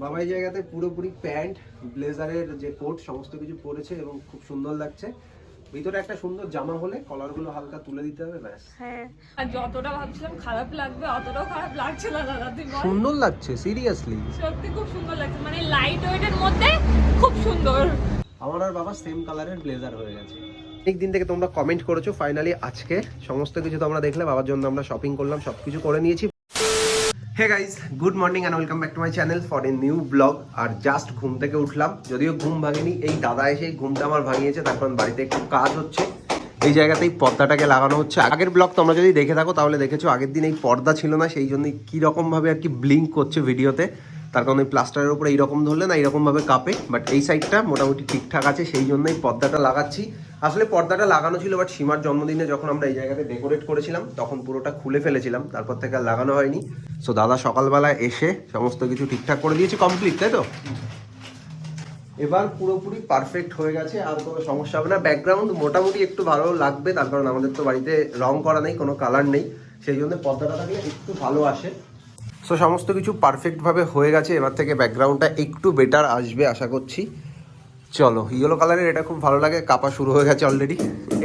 বাবা এই জায়গাতে পুরোপুরি প্যান্ট, ব্লেজারের যে কোট সমস্ত কিছু পরেছে এবং খুব সুন্দর লাগছে। ভিতরে একটা সুন্দর জামা হলে কলারগুলো হালকা তুলে দিতে হবে, ব্যাস। হ্যাঁ, আর যতটা ভাবছিলাম খারাপ লাগবে অতটাও খারাপ লাগছে না দাদা, তুই বল। সুন্দর লাগছে, সিরিয়াসলি সত্যি খুব সুন্দর লাগছে, মানে লাইট ওয়েটের মধ্যে খুব সুন্দর। আমার আর বাবা সেম কালারের ব্লেজার হয়ে গেছে। অনেক দিন থেকে তোমরা কমেন্ট করেছো, ফাইনালি আজকে সমস্ত কিছু তোমরা দেখলে, বাবার জন্য আমরা শপিং করলাম, সবকিছু করে নিয়েছি। Hey guys, good morning and welcome back to my channel for a new blog. আর জাস্ট ঘুম থেকে উঠলাম, যদিও ঘুম ভাঙেনি, এই দাদা এসে ঘুমটা আমার ভাঙিয়েছে। তার কারণ বাড়িতে একটু কাজ হচ্ছে, এই জায়গাতেই পর্দাটাকে লাগানো হচ্ছে। আগের ব্লগ তোমরা যদি দেখে থাকো তাহলে দেখেছো আগের দিন এই পর্দা ছিল না, সেই জন্যই কীরকমভাবে আর কি ব্লিঙ্ক করছে ভিডিওতে। তার কারণ ওই প্লাস্টারের উপরে এইরকম ধরলে না এইরকমভাবে কাঁপে, বাট এই সাইডটা মোটামুটি ঠিকঠাক আছে, সেই জন্যই পর্দাটা লাগাচ্ছি। আসলে পর্দাটা লাগানো ছিল, বাট সীমার জন্মদিনে যখন আমরা এই জায়গাতে ডেকোরেট করেছিলাম তখন পুরোটা খুলে ফেলেছিলাম, তারপর থেকে আর লাগানো হয়নি। সো দাদা সকালবেলা এসে সমস্ত কিছু ঠিকঠাক করে দিয়েছে, কমপ্লিট, তাই তো? এবার পুরোপুরি পারফেক্ট হয়ে গেছে, আর কোনো সমস্যা হবে না। ব্যাকগ্রাউন্ড মোটামুটি একটু ভালো লাগবে, তার কারণ আমাদের তো বাড়িতে রং করা নেই, কোনো কালার নেই, সেই জন্য পর্দাটা থাকলে একটু ভালো আসে। সো সমস্ত কিছু পারফেক্টভাবে হয়ে গেছে, এবার থেকে ব্যাকগ্রাউন্ডটা একটু বেটার আসবে আশা করছি। চলো, ইয়েলো কালারের এটা খুব ভালো লাগে, কাঁপা শুরু হয়ে গেছে অলরেডি।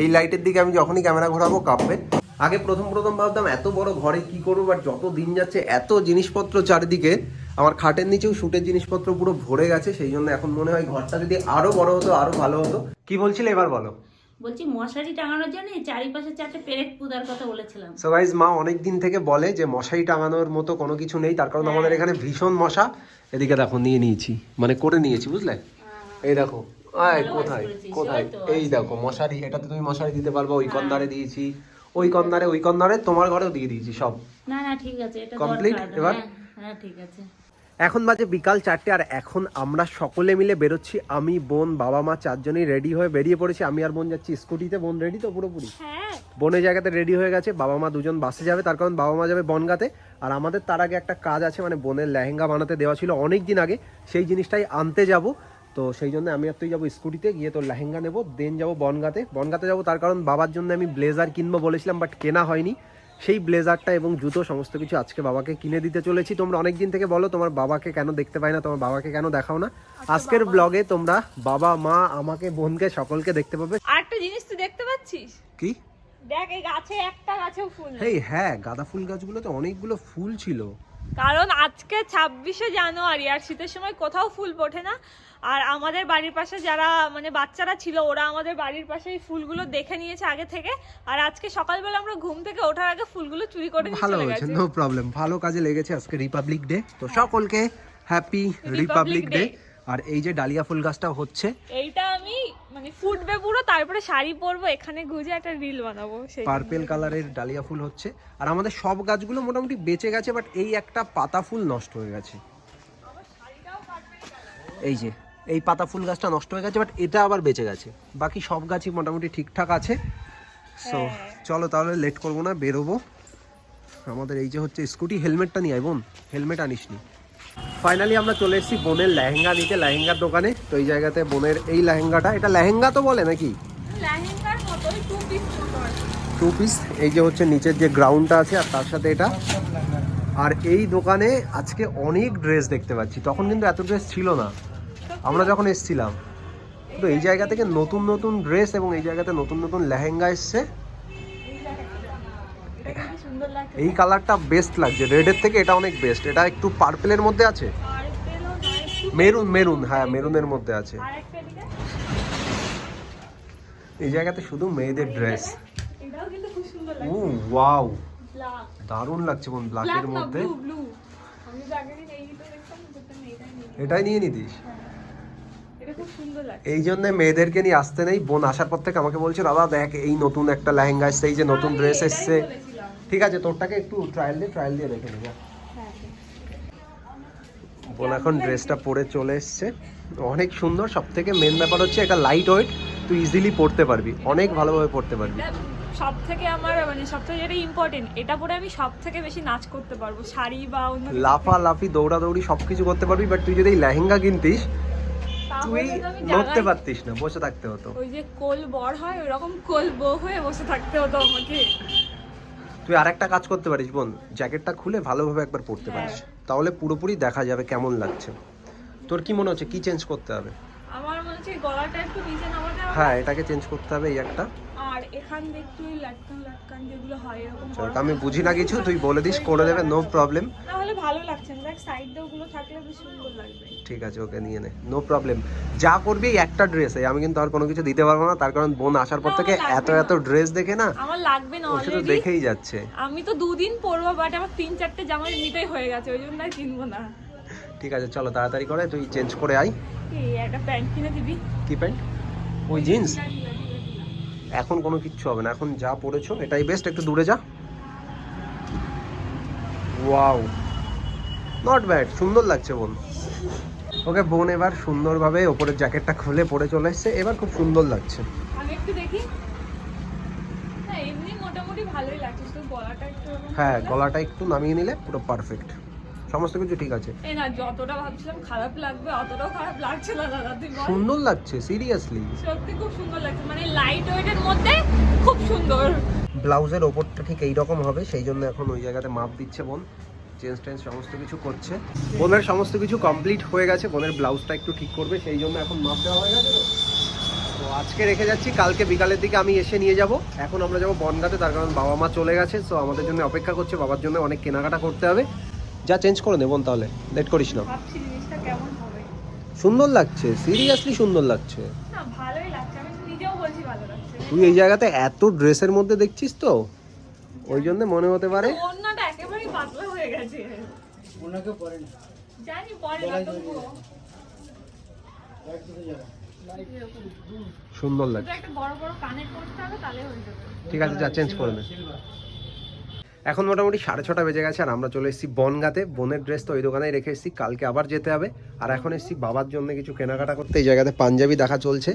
এই লাইটের দিকে আমি যখনই ক্যামেরা ঘোরাবো কাঁপবে। আগে প্রথম ভাবতাম এত বড় ঘরে কি করবো, বাট যত দিন যাচ্ছে এত জিনিসপত্র চারিদিকে, আমার খাটের নিচেও শুটের জিনিসপত্র পুরো ভরে গেছে, সেই জন্য এখন মনে হয় ঘরটা যদি আরো বড় হতো আরো ভালো হতো। কি বলছিলে এবার বলো? বলছি মশারি টাঙানোর জন্য চারিপাশে 4টে পেরেক পুদার কথা বলেছিলাম। সো গাইস, মা অনেক দিন থেকে বলে যে মশারি টাঙানোর মতো কোনো কিছু নেই, তার কারণ আমাদের এখানে ভীষণ মশা। এদিকে দেখো নিয়ে নিয়েছি, মানে করে নিয়েছি, বুঝলে? এই দেখো, কোথায় কোথায়, এই দেখো মশারি, এটাতে তুমি মশারি দিতে পারবে। ওই কর্নারে দিয়েছি, ওই কর্নারে তোমার ঘরেও দিয়ে দিয়েছি, সব না না ঠিক আছে, এটা কমপ্লিট। এবার হ্যাঁ ঠিক আছে। এখন বাজে বিকাল 4টে, আর এখন আমরা সকলে মিলে বেরোচ্ছি। আমি, বোন, বাবা, মা চারজনেই রেডি হয়ে বেরিয়ে পড়েছি। আমি আর বোন যাচ্ছি স্কুটিতে। বোন রেডি তো পুরোপুরি? হ্যাঁ, বোনের জায়গাতে রেডি হয়ে গেছে, বাবা মা দুজন বাসে যাবে, তার কারণ বাবা মা যাবে বনগাঁতে। আর আমাদের তার আগে একটা কাজ আছে, মানে বোনের লেহেঙ্গা বানাতে দেওয়া ছিল অনেক দিন আগে, সেই জিনিসটাই আনতে যাব। তো সেই জন্য আমি আর তুই যাবো স্কুটিতে, গিয়ে তোর লেহেঙ্গা নেবো, দেন যাবো বনগাঁতে যাবো। তার কারণ বাবার জন্য আমি ব্লেজার কিনবো বলেছিলাম, বাট কেনা হয়নি। সেই ব্লেজারটা এবং জুতো সমস্ত কিছু আজকে বাবাকে কিনে দিতে চলেছি। তোমরা অনেক দিন থেকে বলো তোমার বাবাকে কেন দেখতে পাই না, তোমার বাবাকে কেন দেখাও না। আজকের ব্লগে তোমরা বাবা, মা, আমাকে, বোনকে সকলকে দেখতে পাবে। আর একটা জিনিস তুই দেখতে পাচ্ছিস? কি? দেখ, এই গাছে একটা গাছেও ফুল নেই। এই হ্যাঁ, গাঁদা ফুল গাছগুলোতে অনেকগুলো ফুল ছিল, কারণ আজকে 26শে জানুয়ারি, আর শীতের সময় কোথাও ফুল ফোটে না। আর আমাদের বাড়ির পাশে যারা মানে বাচ্চারা ছিল, ওরা আমাদের বাড়ির পাশে এই ফুলগুলো দেখে নিয়েছে আগে থেকে। আর আজকে সকালবেলা আমরা ঘুম থেকে ওঠার আগে ফুলগুলো চুরি করে নিয়ে ভালো চলে হয়েছে, গেছে। নো প্রবলেম, ভালো কাজে লেগেছে। আজকে রিপাবলিক ডে, তো সকলকে হ্যাপি রিপাবলিক ডে। আর এই যে ডালিয়া ফুল গাছটা হচ্ছে, এইটা আমি মানে ফুটবে পুরো, তারপরে শাড়ি পরবো, এখানে গুজে একটা রিল বানাবো। সেই পার্পেল কালারের ডালিয়া ফুল হচ্ছে। আর আমাদের সব গাছগুলো মোটামুটি বেঁচে গেছে, বাট এই একটা পাতা ফুল নষ্ট হয়ে গেছে। এই যে এই পাতা ফুল গাছটা নষ্ট হয়ে গেছে, বাট এটা আবার বেঁচে গেছে। বাকি সব গাছই মোটামুটি ঠিকঠাক আছে। সো চলো তাহলে লেট করবো না, বেরোবো। আমাদের এই যে হচ্ছে স্কুটি, হেলমেটটা নিয়ে আয় বোন, হেলমেট আনিসনি। ফাইনালি আমরা চলে এসেছি বোনের লেহেঙ্গা নিতে, লেহেঙ্গার দোকানে। তো এই জায়গাতে বোনের এই লেহেঙ্গাটা, এটা লেহেঙ্গা তো বলে নাকি? লেহেঙ্গার মতোই, টু পিস মতো আর কি। Two piece. এই যে হচ্ছে নিচের যে গ্রাউন্ডটা আছে, আর তার সাথে এটা। আর এই দোকানে আজকে অনেক ড্রেস দেখতে পাচ্ছি, তখন কিন্তু এত ড্রেস ছিল না আমরা যখন এসেছিলাম। তো এই জায়গা থেকে নতুন নতুন ড্রেস এবং এই জায়গাতে নতুন নতুন লেহেঙ্গা এসছে। সুন্দর লাগছে। এই কালারটা বেস্ট লাগছে, রেডের থেকে এটা অনেক বেস্ট। এটা একটু পার্পেলের মধ্যে আছে, মেরুন, হ্যাঁ মেরুনের মধ্যে আছে। এই জায়গাতে শুধু মেয়েদের ড্রেস। এটাও কিন্তু খুব সুন্দর ও লাগছে। ওয়াও, ব্ল্যাক, দারুণ লাগছে বোন, ব্ল্যাকের মধ্যে। ব্লু। আমি তো আগে দিন এই দুটো দেখতাম, যেটা এটাই নিয়ে। এটাই নিয়ে নিতিস? এটা খুব সুন্দর লাগছে। এই জন্য মেয়েদেরকে নিয়ে আসতে নেই। বোন আসার পর থেকে আমাকে বলছে, দাদা দেখ এই নতুন একটা লেহেঙ্গা এসছে, এই যে নতুন ড্রেস এসছে। ঠিক আছে, তোরটাকে একটু ট্রায়াল দিয়ে দেখে নেবো। বোন এখন ড্রেসটা পরে চলে এসছে, অনেক সুন্দর। সব থেকে মেন ব্যাপার হচ্ছে এটা লাইট ওয়েট, তুই ইজিলি পরতে পারবি, অনেক ভালোভাবে পরতে পারবি। সব থেকে আমার মানে সব থেকে যেটা ইম্পর্টেন্ট, এটা পরে আমি সব থেকে বেশি নাচ করতে পারবো, শাড়ি বা অন্য লাফালাফি দৌড়াদৌড়ি সবকিছু করতে পারবি। বাট তুই যদি এই লেহেঙ্গা কিনতিস, তুই নড়তে পারতিস না, বসে থাকতে হতো। ওই যে কোল বর হয়, ওইরকম কোল বউ হয়ে বসে থাকতে হতো আমাকে। তুই আর একটা কাজ করতে পারিস বোন, জ্যাকেটটা খুলে ভালোভাবে একবার পরতে পারিস, তাহলে পুরোপুরি দেখা যাবে কেমন লাগছে। তোর কি মনে হচ্ছে কি চেঞ্জ করতে হবে? আমার মনে হচ্ছে গলাটা একটু নিচে নামাতে হবে। হ্যাঁ, এটাকে চেঞ্জ করতে হবে এই একটা। আর এখান দিয়ে একটু লাটকান যেগুলো হয় এরকম চল, বড় আমি করে বুঝি না কিছু, তুই বলে দিস, ওইগুলো করে দেবে, নো লাগাতে হবে। প্রবলেম। তাহলে ভালো লাগছে না, দেখ সাইড দিয়ে ওগুলো থাকলে বেশ সুন্দর লাগবে। ঠিক আছে, ওকে নিয়ে নে, নো প্রবলেম। যা করবি এই একটা ড্রেসে, আমি কিন্তু আর কোনো কিছু দিতে পারবো না, তার কারণ বোন আসার পর না, থেকে আমার এত লাগবে এত ড্রেস দেখে না আমার লাগবে না ও শুধু অলরেডি। দেখেই যাচ্ছে। আমি তো 2 দিন পরবো, বাট আমার 3-4টে জামা নিতেই হয়ে গেছে, ওই জন্য আর কিনবো না। ঠিক আছে, চলো তাড়াতাড়ি করে তুই চেঞ্জ করে আয়। কি একটা প্যান্ট কিনে দিবি? কি প্যান্ট? ওই জিন্স? এখন কোনো কিচ্ছু হবে না, এখন যা পরেছো এটাই বেস্ট। একটু দূরে যা। ওয়াও, নট ব্যাড, সুন্দর লাগছে বোন। ওকে, বোন এবার সুন্দরভাবে ওপরের জ্যাকেটটা খুলে পরে চলে এসছে, এবার খুব সুন্দর লাগছে। আমি একটু দেখি। না এমনি মোটামুটি ভালোই লাগছে, শুধু গলাটা একটু এরকম হ্যাঁ, করলে- গলাটা একটু নামিয়ে নিলে পুরো পারফেক্ট, সমস্ত কিছু ঠিক আছে। এই না, যতটা ভাবছিলাম খারাপ লাগবে অতটাও খারাপ লাগছে না দাদা, তুই বল। সুন্দর লাগছে সিরিয়াসলি। সত্যি খুব সুন্দর লাগছে, মানে লাইট ওয়েটের মধ্যে খুব সুন্দর। ব্লাউজের ওপরটা ঠিক এইরকম হবে, সেই জন্য এখন ওই জায়গাতে মাপ দিচ্ছে বোন, চেঞ্জ টেঞ্জ সমস্ত কিছু করছে। বোনের সমস্ত কিছু কমপ্লিট হয়ে গেছে, বোনের ব্লাউজটা একটু ঠিক করবে, সেই জন্য এখন মাপ দেওয়া হয়ে গেছে। তো আজকে রেখে যাচ্ছি, কালকে বিকালের দিকে আমি এসে নিয়ে যাব। এখন আমরা যাবো বনগাঁতে, তার কারণ বাবা মা চলে গেছে, সো আমাদের জন্য অপেক্ষা করছে, বাবার জন্য অনেক কেনাকাটা করতে হবে। যা চেঞ্জ করে নে বোন, তাহলে লেট করিস না। ভাবছি জিনিসটা কেমন হবে। সুন্দর লাগছে, সিরিয়াসলি সুন্দর লাগছে। না ভালোই লাগছে, আমি নিজেও বলছি ভালো লাগছে। তুই এই জায়গাতে এত ড্রেসের মধ্যে দেখছিস তো, ওই জন্য মনে হতে পারে। ওড়নাটা একেবারেই পাতলা হয়ে গেছে। ওনাকে পরে না জানি পরে না তবুও। সুন্দর শুধু লাগছে। একটা বড় বড় কানের করতে হবে, তাহলে হয়ে যাবে। ঠিক আছে, যা চেঞ্জ করে নে। এখন মোটামুটি 6:30 বেজে গেছে, আর আমরা চলে এসেছি বনগাঁতে। বোনের ড্রেস তো ওই দোকানেই রেখে এসেছি, কালকে আবার যেতে হবে। আর এখন এসেছি বাবার জন্য কিছু কেনাকাটা করতে। এই জায়গাতে পাঞ্জাবি দেখা চলছে,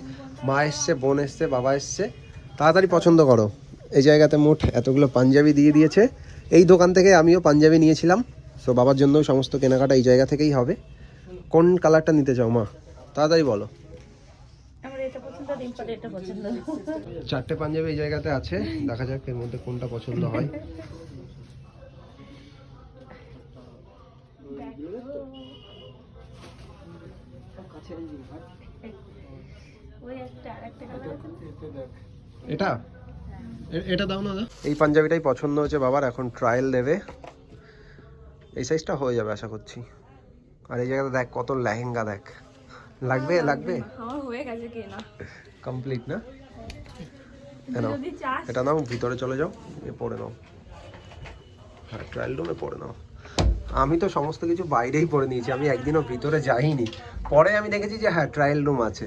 মা এসছে, বোন এসছে, বাবা এসছে। তাড়াতাড়ি পছন্দ করো। এই জায়গাতে মোট এতগুলো পাঞ্জাবি দিয়ে দিয়েছে। এই দোকান থেকে আমিও পাঞ্জাবি নিয়েছিলাম, সো বাবার জন্যও সমস্ত কেনাকাটা এই জায়গা থেকেই হবে। কোন কালারটা নিতে চাও মা, তাড়াতাড়ি বলো। আমার এটা পছন্দ, রিম্পার এটা পছন্দ। 4টে পাঞ্জাবি এই জায়গাতে আছে, দেখা যাক এর মধ্যে কোনটা পছন্দ হয়। ওই একটা আরেকটা কালার আছে না? এটা এটা দাও না। এই পাঞ্জাবিটাই পছন্দ হয়েছে বাবার, এখন ট্রায়াল দেবে। এই সাইজটা হয়ে যাবে আশা করছি। আর এই জায়গাতে দেখ কত লেহেঙ্গা, দেখ লাগবে লাগবে। আমার হয়ে গেছে কেনা। কমপ্লিট না? তুই নাও, যদি চাস এটা নাও, ভিতরে চলে যাও, এ পরে নাও। হ্যাঁ, ট্রায়াল রুমে পরে নাও। আমি তো সমস্ত কিছু বাইরেই পরে নিয়েছি, আমি একদিনও ভিতরে যাইনি। পরে আমি দেখেছি যে হ্যাঁ ট্রায়াল রুম আছে।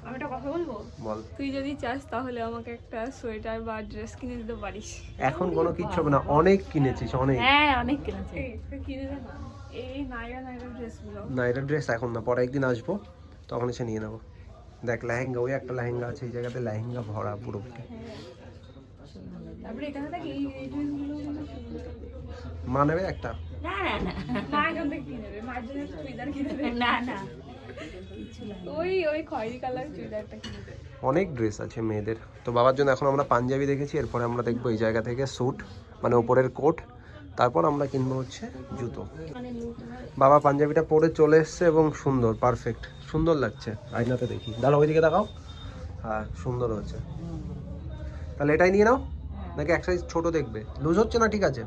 আমি একটা কথা বলবো, বল। তুই যদি চাস তাহলে আমাকে একটা সোয়েটার বা ড্রেস কিনে দিতে পারিস। এখন কোনো কিচ্ছু হবে না, অনেক কিনেছিস অনেক। হ্যাঁ অনেক কিনেছে। এই তুই কিনে দে না, এই নাইরা ড্রেসগুলো। না, এটা ড্রেস এখন না, পরে একদিন আসবো তখন এসে নিয়ে নেবো। দেখ লেহেঙ্গা, ওই একটা লেহেঙ্গা আছে, এই জায়গাতে লেহেঙ্গা ভরা পুরোপুরি। তারপরে এখানে দেখ এই ড্রেসগুলো মা নেবে একটা? না না না মা এখান থেকে কিনে দেবে, মার জন্য চুড়িদার কিনে দেবে। না না কিছু না। ওই খয়েরি কালার চুড়িদারটা কিনে দেবে। অনেক ড্রেস আছে মেয়েদের। তো বাবার জন্য এখন আমরা পাঞ্জাবি দেখেছি, এরপরে আমরা দেখবো এই জায়গা থেকে স্যুট, মানে ওপরের কোট, তারপর আমরা কিনবো হচ্ছে জুতো। মানে বাবা পাঞ্জাবিটা পরে চলে এসছে এবং সুন্দর, পারফেক্ট, সুন্দর লাগছে। আয়নাতে দেখি, দাঁড়াও ওইদিকে দেখাও। হ্যাঁ, সুন্দর হচ্ছে। তাহলে এটাই নিয়ে নাও, নাকি এক সাইজ ছোট দেখবে? লুজ হচ্ছে না? ঠিক আছে,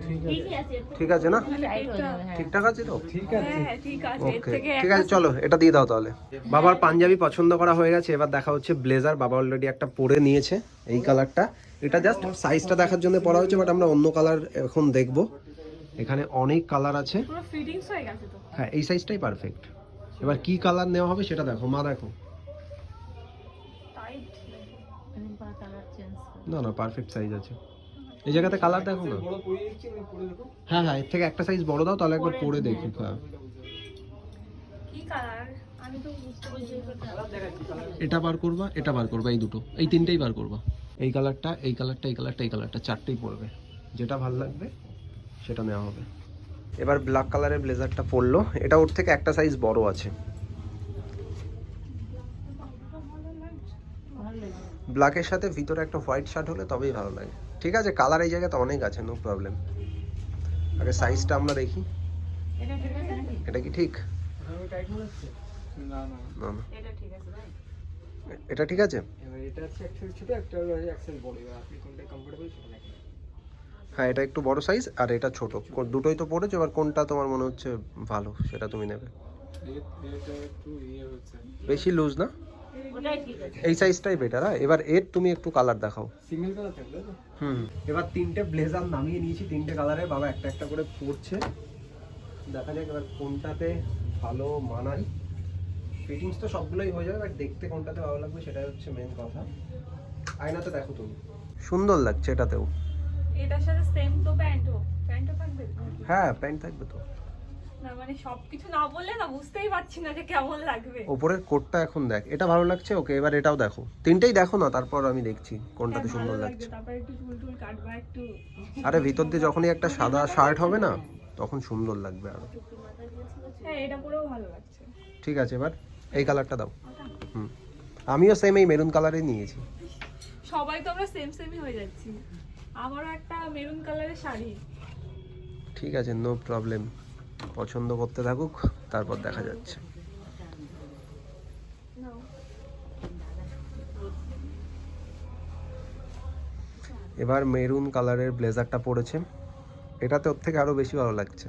ঠিকই আছে, ঠিক আছে না? টাইট হয়ে যাবে। হ্যাঁ ঠিকঠাক আছে তো? হ্যাঁ ঠিক আছে, এর ওকে, থেকে ঠিক আছে, চলো এটা দিয়ে দাও তাহলে। বাবার পাঞ্জাবি পছন্দ করা হয়ে গেছে, এবার দেখা হচ্ছে ব্লেজার। বাবা অলরেডি একটা পরে নিয়েছে, এই কালারটা। এটা জাস্ট সাইজটা দেখার জন্য পরা হচ্ছে, বাট আমরা অন্য কালার এখন দেখবো। এখানে অনেক কালার আছে। পুরো ফিটিংস হয়ে গেছে তো। হ্যাঁ, এই সাইজটাই পারফেক্ট। এবার কি কালার নেওয়া হবে সেটা দেখো, মা দেখো। টাইট রিম্পার কালার চেঞ্জ করে। না না, পারফেক্ট সাইজ আছে। এই জায়গাতে কালার দেখো না। হ্যাঁ হ্যাঁ, এর থেকে একটা সাইজ বড় দাও, তাহলে একবার পরে দেখি। হ্যাঁ, কি কালার আমি তো বুঝতে পারছি না। এটা বার করবা, এটা বার করবা, এই দুটো, এই তিনটেই বার করবা। এই কালারটা, এই কালারটা, এই কালারটা, এই কালারটা, চারটেই পড়বে। যেটা ভালো লাগবে সেটা নেওয়া হবে। এবার ব্ল্যাক কালারের ব্লেজারটা পরলো, এটা ওর থেকে একটা সাইজ বড় আছে। ভালো লাগে। ব্ল্যাকের সাথে ভিতরে একটা হোয়াইট শার্ট হলে তবেই ভালো লাগে। ঠিক আছে, কালার এই জায়গাতে অনেক আছে, নো প্রবলেম। আগে সাইজটা আমরা দেখি। এটা ঠিক আছে নাকি? এটা কি ঠিক? টাইট মনে হচ্ছে? না না, না না, এটা ঠিক আছে ভাই। এটা ঠিক আছে। এবার এটা হচ্ছে এক্সেল ছোট, একটা হলো এক্সেল বড়। এবার আপনি কোনটা কমফোর্টেবল সেটা দেখেন। হ্যাঁ, এটা একটু বড় সাইজ আর এটা ছোট, দুটোই তো পড়েছো, এবার কোনটা তোমার মনে হচ্ছে ভালো সেটা তুমি নেবে। এটা একটু হচ্ছে বেশি লুজ না, ওটাই ঠিক আছে। এই সাইজটাই বেটার। হ্যাঁ, এবার এর তুমি একটু কালার দেখাও। সিঙ্গেল কালার থাকবে তো? এবার তিনটে ব্লেজার নামিয়ে নিয়েছি, তিনটে কালারে। বাবা একটা একটা করে পরছে, দেখা যাক এবার কোনটাতে ভালো মানায়। ফিটিংস তো সবগুলোই হয়ে যাবে, বাট দেখতে কোনটাতে ভালো লাগবে সেটাই হচ্ছে মেন কথা। আয়নাতে দেখো তুমি, সুন্দর লাগছে এটাতেও। এটার সাথে সেম তো প্যান্টও থাকবে তো? হ্যাঁ, প্যান্ট থাকবে তো। না মানে সবকিছু না বললে না বুঝতেই পারছি না যে কেমন লাগবে। ওপরের কোটটা এখন দেখ, এটা ভালো লাগছে। ওকে, এবার এটাও দেখো, তিনটেই দেখো না, তারপর আমি দেখছি কোনটাতে হ্যাঁ, সুন্দর ভালো লাগছে। তারপর একটু চুল কাটবা একটু। আরে ভিতর দিয়ে যখনই একটা সাদা শার্ট হবে না, তখন সুন্দর লাগবে আরো। হ্যাঁ, এটা পরেও ভালো লাগছে। ঠিক আছে, এবার এই কালারটা দাও। আমিও সেম এই মেরুন কালারই নিয়েছি। সবাই তো আমরা সেমই হয়ে যাচ্ছি। আমারও একটা মেরুন কালারের শাড়ি। ঠিক আছে, নো প্রবলেম। পছন্দ করতে থাকুক, তারপর দেখা যাচ্ছে। নাও। এবার মেরুন কালারের ব্লেজারটা পরেছে, এটাতে ওর থেকে আরো বেশি ভালো লাগছে।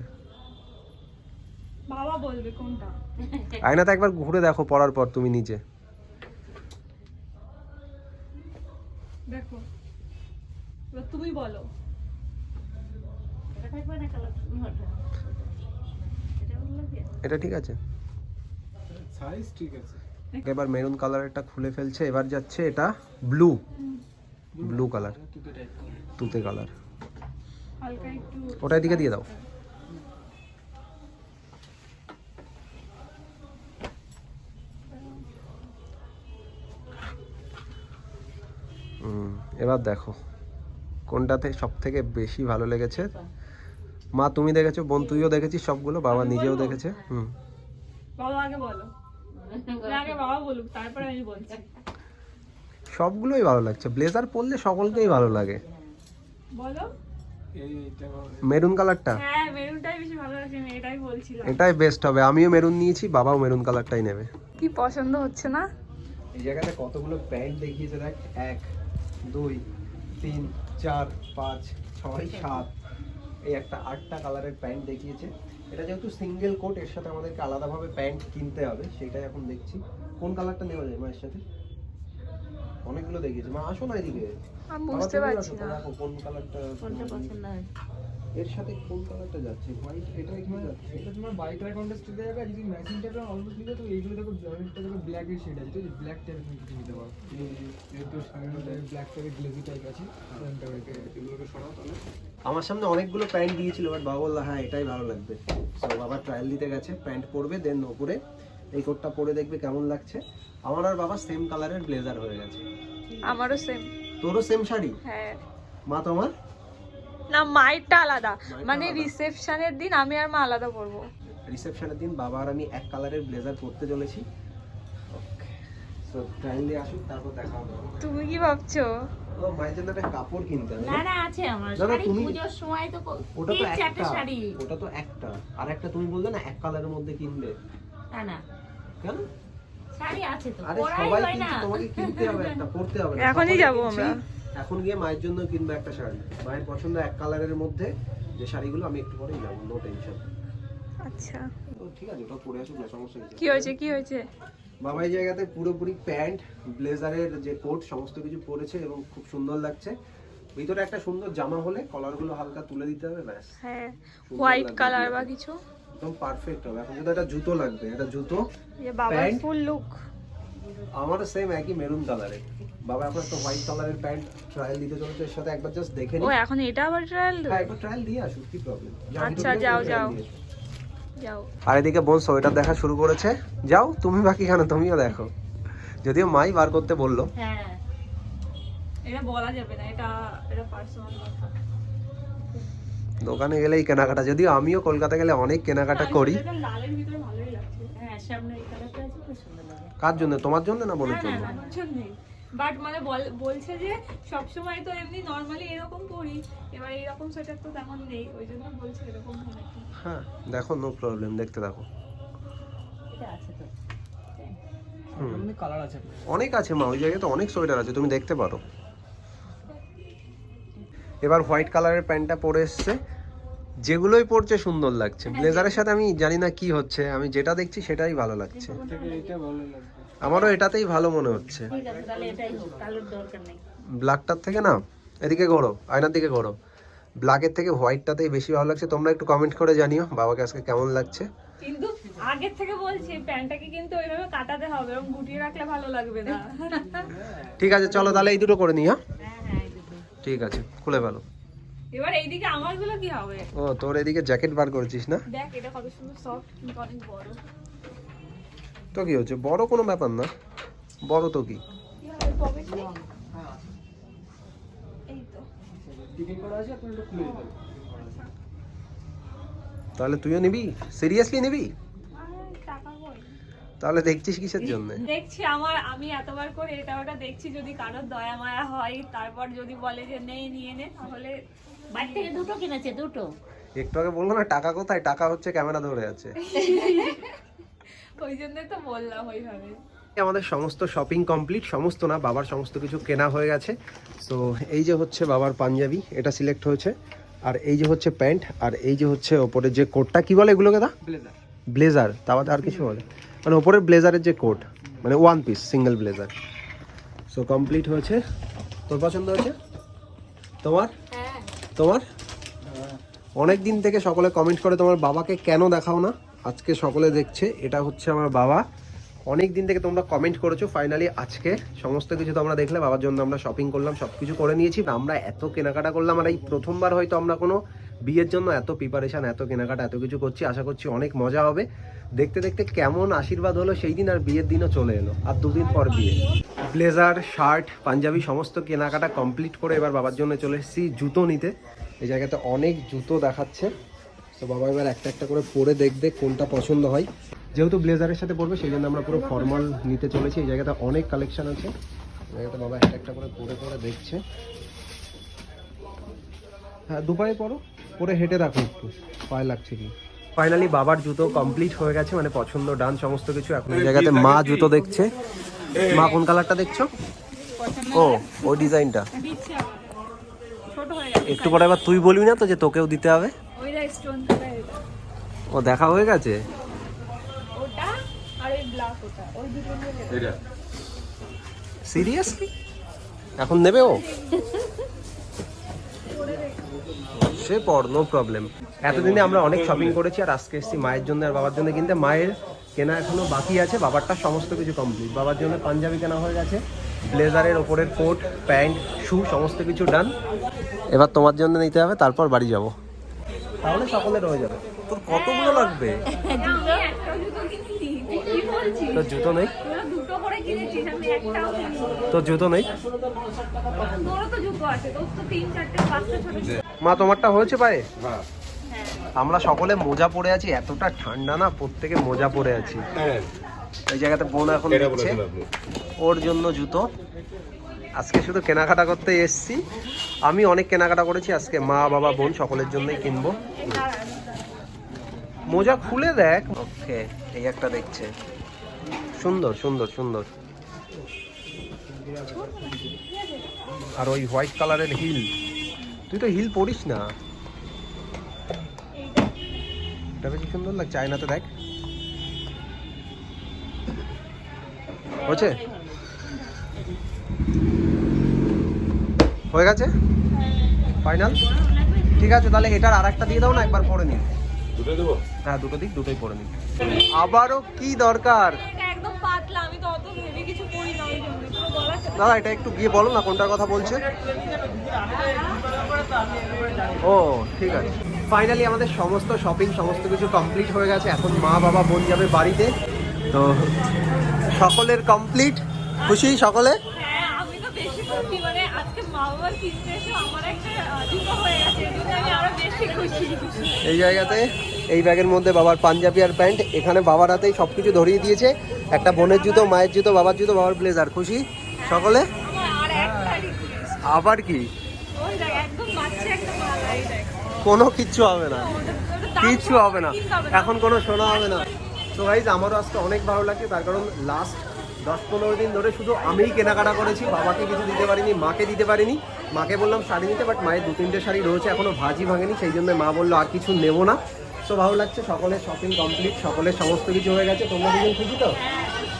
বাবা বলবে কোনটা। আয়নাতে একবার ঘুরে দেখো পরার পর তুমি নিজে। দেখো, এবার তুমি বলো। এটা থাকবে না কালার? এটা ভালো লাগে? এটা ঠিক আছে। সাইজ ঠিক আছে। এবার মেরুন কালারেরটা খুলে ফেলছে, এবার যাচ্ছে এটা ব্লু কালার, দুটো টাইপ। তুতে কালার। হালকা একটু ওটা এদিকে দিয়ে দাও। এবার দেখো কোনটাতে সব থেকে বেশি ভালো লেগেছে। মা তুমি দেখেছো, বোন তুইও দেখেছিস সবগুলো, বাবা আমি নিজেও বলবো? দেখেছে। বাবা আগে বলো। আগে বাবা বলুক, তারপরে আমি বলছি। সবগুলোই ভালো লাগছে, ব্লেজার পরলে সকলকেই ভালো লাগে। বলো। এইটা মেরুন কালারটা, হ্যাঁ, মেরুনটাই বেশি ভালো লাগছে, আমি এটাই বলছিলাম। এটাই বেস্ট হবে। আমিও মেরুন নিয়েছি, বাবাও মেরুন কালারটাই নেবে। কি পছন্দ হচ্ছে না? এই জায়গাতে কতগুলো প্যান্ট দেখিয়েছে দেখ, 1 2 3 4 5 6 7, এই একটা 8টা কালারের প্যান্ট দেখিয়েছে। এটা যেহেতু সিঙ্গেল কোট, এর সাথে আমাদেরকে আলাদাভাবে প্যান্ট কিনতে হবে, সেটাই এখন দেখছি কোন কালারটা নেওয়া যায় মায়ের সাথে। অনেকগুলো দেখিয়েছে। মা আসো না এদিকে, আমি বাবা, বুঝতে তুমি পারছি আসো তো, না। দেখো কোন কালারটা কোনটা পছন্দ হয়? এর সাথে কোন কালারটা যাচ্ছে। হোয়াইট, এটা এখানে যাচ্ছে। এটা তোমার বাইকার কন্টেস্টে দেওয়া যাবে। আর যদি ম্যাচিং টাইপের অলমোস্ট নিলে তো এইগুলো দেখো, জয়েন্টটা দেখো ব্ল্যাক এর শেড আছে, ঠিক আছে? ব্ল্যাক টাইপের তুমি কিছু নিতে পারো। যেহেতু সামনে ব্ল্যাক টাইপের গ্লেজি টাইপ আছে, এগুলোকে সরাও তাহলে। আমার সামনে অনেকগুলো প্যান্ট দিয়েছিল, বাট বাবা বললো হ্যাঁ এটাই ভালো লাগবে। সো বাবা ট্রায়াল দিতে গেছে, প্যান্ট পরবে, দেন ওপরে এই কোটটা পরে দেখবে কেমন লাগছে। আমার আর বাবা সেম কালারের ব্লেজার হয়ে গেছে। আমারও সেম। তোরও সেম শাড়ি? হ্যাঁ। মা তোমার? না, মাইরটা আলাদা, মায়েরটা মানে আলাদা। রিসেপশনের দিন আমি আর মা আলাদা পরবো। রিসেপশনের দিন বাবা আর আমি এক কালারের ব্লেজার পরতে চলেছি। ওকে, সো ট্রায়াল দিয়ে আসুক, তারপর দেখা হবে। তুমি কি ভাবছো? ও, মায়ের জন্য একটা কাপড় কিনতে হবে। না না, আছে আমার না, না, শাড়ি। তুমি- পুজোর সময় তো ওটা তো 3-4টে একটা, শাড়ি। ওটা তো একটা, আর একটা তুমি বললে না এক কালারের মধ্যে কিনবে। না না, কেন? শাড়ি আছে তো, আরে পরাই সবাই হয় না। কিনছে, তোমাকে কিনতে হবে একটা, পড়তে হবে না। এখনই সবাই যাবো কিনছি, আমরা। এখন গিয়ে মায়ের জন্য কিনবে একটা শাড়ি। মায়ের পছন্দ এক কালারের মধ্যে যে শাড়িগুলো, আমি একটু পরেই যাবো, নো টেনশন। আচ্ছা, ঠিক আছে, ওটা পরে আসুক না, সমস্যা নেই। কি হয়েছে কি হয়েছে? বাবা এই জায়গাতে পুরোপুরি প্যান্ট, ব্লেজারের যে কোট, সমস্ত কিছু পরেছে এবং খুব সুন্দর লাগছে। ভিতরে একটা সুন্দর জামা হলে কলারগুলো হালকা তুলে দিতে হবে, ব্যাস হ্যাঁ, সুন্দর হোয়াইট লাগবে কালার দেখতে। বা কিছু। একদম পারফেক্ট হবে। এখন শুধু একটা জুতো লাগবে, একটা জুতো। যে বাবার প্যান্ট? ফুল লুক। আমারও সেম একই মেরুন কালারের। বাবা এখন একটা হোয়াইট কালারের প্যান্ট ট্রায়াল দিতে চলেছে, এর সাথে একবার জাস্ট দেখে ও, নিই। এখন এটা আবার ট্রায়াল? হ্যাঁ, একবার ট্রায়াল দিয়ে আসুক, কি প্রবলেম। আচ্ছা, যাও, যাও। যাও। আর এদিকে বোন সোয়েটার দেখা শুরু করেছে। যাও, তুমি বাকি কেন, তুমিও দেখো। যদিও মাই বার করতে বললো। হ্যাঁ, এটা বলা যাবে না, এটা এটা পার্সোনাল কথা। দোকানে গেলেই কেনাকাটা, যদিও আমিও কলকাতা গেলে অনেক কেনাকাটা করি। এটা লালের ভিতরে ভালোই লাগছে। হ্যাঁ, সামনে এই কালারটা আছে, খুব সুন্দর লাগে। কার জন্য, তোমার জন্য না বোনের না, জন্য? না, আমার জন্যই। বাট মানে বলছে যে সবসময় তো এমনি নর্মালি এরকম পরি, এবার এইরকম সোয়েটার তো তেমন নেই, ওই জন্য বলছে এরকম হবে কি। হ্যাঁ দেখো, নো প্রবলেম, দেখতে থাকো। এটা আছে তো। মানে কালার আছে অনেক আছে মা, ওই জায়গায় তো অনেক সোয়েটার আছে, তুমি দেখতে পারো। এবার হোয়াইট কালারের প্যান্টটা পরে এসছে, যেগুলোই পরছে সুন্দর লাগছে। ব্লেজারের সাথে আমি জানি না কি হচ্ছে, আমি যেটা দেখছি সেটাই ভালো লাগছে। থেকে এটা ভালো লাগবে। আমারও এটাতেই ভালো মনে হচ্ছে। ঠিক আছে তাহলে এটাই হোক, কালোর দরকার নেই। ব্ল্যাকটার থেকে না, এদিকে ঘোরো, আয়নার দিকে ঘোরো, ব্ল্যাকের থেকে হোয়াইটটাতেই বেশি ভালো লাগছে। তোমরা একটু কমেন্ট করে জানিও বাবাকে আজকে কেমন লাগছে। কিন্তু আগের থেকে বলছি প্যান্টটাকে কিন্তু ওইভাবে কাটাতে হবে, এবং গুটিয়ে রাখলে ভালো লাগবে না। ঠিক আছে চলো তাহলে এই দুটো করে নিই। হ্যাঁ হ্যাঁ এই দুটো। ঠিক আছে, খুলে ফেলো। এবার এইদিকে আমারগুলো কি হবে? ও তোর এদিকে জ্যাকেট বার করেছিস না? দেখ এটা কত সুন্দর সফট, কিন্তু অনেক বড়। তো কি হচ্ছে, বড় কোনো ব্যাপার না, বড় তো কি। কি হবে, পকেট নেই? হ্যাঁ এই তো। টিকিট করা আছে, আপনি একটু খুলে দিতে হবে। তাহলে তুইও নিবি, সিরিয়াসলি নিবি? টাকা কই? তাহলে দেখছিস কিসের জন্য? দেখছি আমি এতবার করে এটা ওটা দেখছি, যদি কারোর দয়া মায়া হয়, তারপর যদি বলে যে নেই নিয়ে নে, তাহলে বাড়ি থেকে দুটো কিনেছে, দুটো। একটু আগে বলবো না টাকা কোথায়, টাকা হচ্ছে ক্যামেরা ধরে আছে। ওই জন্যই তো বললাম ওইভাবে। আমাদের সমস্ত শপিং কমপ্লিট, সমস্ত না, বাবার সমস্ত কিছু কেনা হয়ে গেছে। সো এই যে হচ্ছে বাবার পাঞ্জাবি, এটা সিলেক্ট হয়েছে, আর এই যে হচ্ছে প্যান্ট, আর এই যে হচ্ছে ওপরে যে কোটটা, কি বলে এগুলোকে দা? ব্লেজার। ব্লেজার, তা বাদে আর কিছু বলে? মানে ওপরের ব্লেজারের যে কোট, মানে one piece single blazer. So complete হয়েছে। তোর পছন্দ হয়েছে? তোমার? হ্যাঁ। তোমার? অনেক দিন থেকে সকলে কমেন্ট করে তোমার বাবাকে কেন দেখাও না, আজকে সকলে দেখছে। এটা হচ্ছে আমার বাবা। অনেক দিন থেকে তোমরা কমেন্ট করেছো, ফাইনালি আজকে সমস্ত কিছু তোমরা দেখলে। বাবার জন্য আমরা শপিং করলাম, সব কিছু করে নিয়েছি। আমরা এত কেনাকাটা করলাম, আর এই প্রথমবার হয়তো আমরা কোনো বিয়ের জন্য এত প্রিপারেশান, এত কেনাকাটা, এত কিছু করছি। আশা করছি অনেক মজা হবে। দেখতে দেখতে কেমন আশীর্বাদ হলো সেই দিন, আর বিয়ের দিনও চলে এলো, আর দুদিন পর বিয়ে। ব্লেজার, শার্ট, পাঞ্জাবি সমস্ত কেনাকাটা কমপ্লিট করে এবার বাবার জন্য চলে এসেছি জুতো নিতে। এই জায়গাতে অনেক জুতো দেখাচ্ছে, তো বাবা এবার একটা একটা করে পরে দেখবে কোনটা পছন্দ হয়। যেহেতু ব্লেজারের সাথে পরবে সেই জন্য আমরা পুরো ফর্মাল নিতে চলেছি। এই জায়গাতে অনেক কালেকশন আছে, এই জায়গাতে বাবা একটা একটা করে পরে পরে দেখছে। হ্যাঁ দুপায়ে পরো, পরে হেঁটে রাখো একটু, পায়ে লাগছে কি। ফাইনালি বাবার জুতো কমপ্লিট হয়ে গেছে, মানে পছন্দ ডান সমস্ত কিছু। এখন এই জায়গাতে মা জুতো দেখছে। মা কোন কালারটা দেখছো? ও ওই ডিজাইনটা দিচ্ছি আবার। ছোট হয়ে গেছে। একটু পরে এবার তুই বলবি না তো যে তোকেও দিতে হবে? ওইটা স্টোন করে এটা। ও দেখা হয়ে গেছে। ওটা আর ওই ব্ল্যাক, ওটা ওই দুটো নিয়ে নেব। সিরিয়াসলি এখন নেবে ও? সে পর, নো প্রবলেম। এতদিনে আমরা অনেক শপিং করেছি, আর আজকে এসেছি মায়ের জন্য আর বাবার জন্য কিনতে। মায়ের কেনা এখনো বাকি আছে, বাবারটা সমস্ত কিছু কমপ্লিট। বাবার জন্য পাঞ্জাবি কেনা হয়ে গেছে, ব্লেজারের ওপরের কোট, প্যান্ট, শু সমস্ত কিছু ডান। এবার তোমার জন্য নিতে হবে, তারপর বাড়ি যাব, তাহলে সকলের হয়ে যাবে। তোর কতগুলো লাগবে? আমি একটা জুতো কিনিনি, তুই কি বলছিস? তোর জুতো নেই? তোরা দুটো করে কিনেছিস, আমি একটাও কিনিনি। তোর জুতো নেই? তোরও তো জুতো আছে, তোর তো 3, 4, 5টা ছোট ছোট। মা তোমারটা হয়েছে পায়ে? হ্যাঁ। আমরা সকলে মোজা পরে আছি, এতটা ঠান্ডা না, প্রত্যেকে মোজা পরে আছি। এই জায়গাতে বোন এখন দেখছে ওর জন্য জুতো। আজকে শুধু কেনাকাটা করতে এসেছি, আমি অনেক কেনাকাটা করেছি আজকে, মা বাবা বোন সকলের জন্যই কিনবো। মোজা খুলে দেখ। ওকে, এই একটা দেখছে, সুন্দর সুন্দর সুন্দর। আর ওই হোয়াইট কালারের হিল, তুই তো হিল পরিস না। এটা বেশি সুন্দর লাগছে, আয়নাতে দেখ। হয়েছে? হয়ে গেছে ফাইনাল? ঠিক আছে, তাহলে এটার আর একটা দিয়ে দাও না, একবার পরে নিন। দুটো দেবো? হ্যাঁ দুটো দিক, দুটোই পরে নিন। আবারও কি দরকার? এটা একদম পাতলা, আমি তো অত হেভি কিছু পরি না, ওই জন্য পুরো গলার সাথে। দাদা এটা একটু গিয়ে বলো না কোনটার কথা বলছে। ও ঠিক আছে। ফাইনালি আমাদের সমস্ত শপিং সমস্ত কিছু কমপ্লিট হয়ে গেছে। এখন মা বাবা বোন যাবে বাড়িতে, তো সকলের কমপ্লিট। খুশি সকলে? হ্যাঁ আমি তো বেশি খুশি, মানে আজকে মা বাবার কিনতে এসে আমার একটা জুতো হয়ে গেছে, এই জন্য আমি আরো বেশি খুশি। এই জায়গাতে এই ব্যাগের মধ্যে বাবার পাঞ্জাবি আর প্যান্ট, এখানে বাবার হাতেই সবকিছু ধরিয়ে দিয়েছে। একটা বোনের জুতো, মায়ের জুতো, বাবার জুতো, বাবার ব্লেজার। খুশি? সকলে আমার আর একটা request। আবার কি? ওই দেখ, একদম বাচ্চা একটা মালা, এই দেখ। কোনো কিচ্ছু হবে না, ওটার দাম কিচ্ছু কত? হবে না, কিনতে হবে না। এখন কোনো শোনা হবে না। তো গাইজ আমারও আজকে অনেক ভালো লাগছে, তার কারণ লাস্ট 10-15 দিন ধরে শুধু আমিই কেনাকাটা করেছি, বাবাকে কিছু দিতে পারিনি, মাকে দিতে পারিনি। মাকে বললাম শাড়ি নিতে, বাট মায়ের 2-3টে শাড়ি রয়েছে, এখনো ভাজি ভাঙেনি, সেই জন্য মা বললো আর কিছু নেবো না। তো ভালো লাগছে, সকলের শপিং কমপ্লিট, সকলের সমস্ত কিছু হয়ে গেছে। তোমরা দুজন খুশি তো?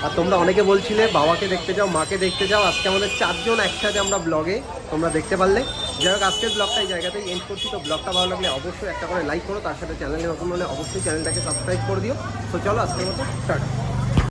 আর তোমরা অনেকে বলছিলে বাবাকে দেখতে যাও, মাকে দেখতে যাও, আজকে আমাদের 4 জন একসাথে আমরা ব্লগে তোমরা দেখতে পারলে। যাই হোক, আজকের ব্লগটা এই জায়গাতেই এন্ড করছি। তো ব্লগটা ভালো লাগলে অবশ্যই একটা করে লাইক করো, তার সাথে চ্যানেলে নতুন হলে অবশ্যই চ্যানেলটাকে সাবস্ক্রাইব করে দিও। তো চলো আজকের মতো টাটা।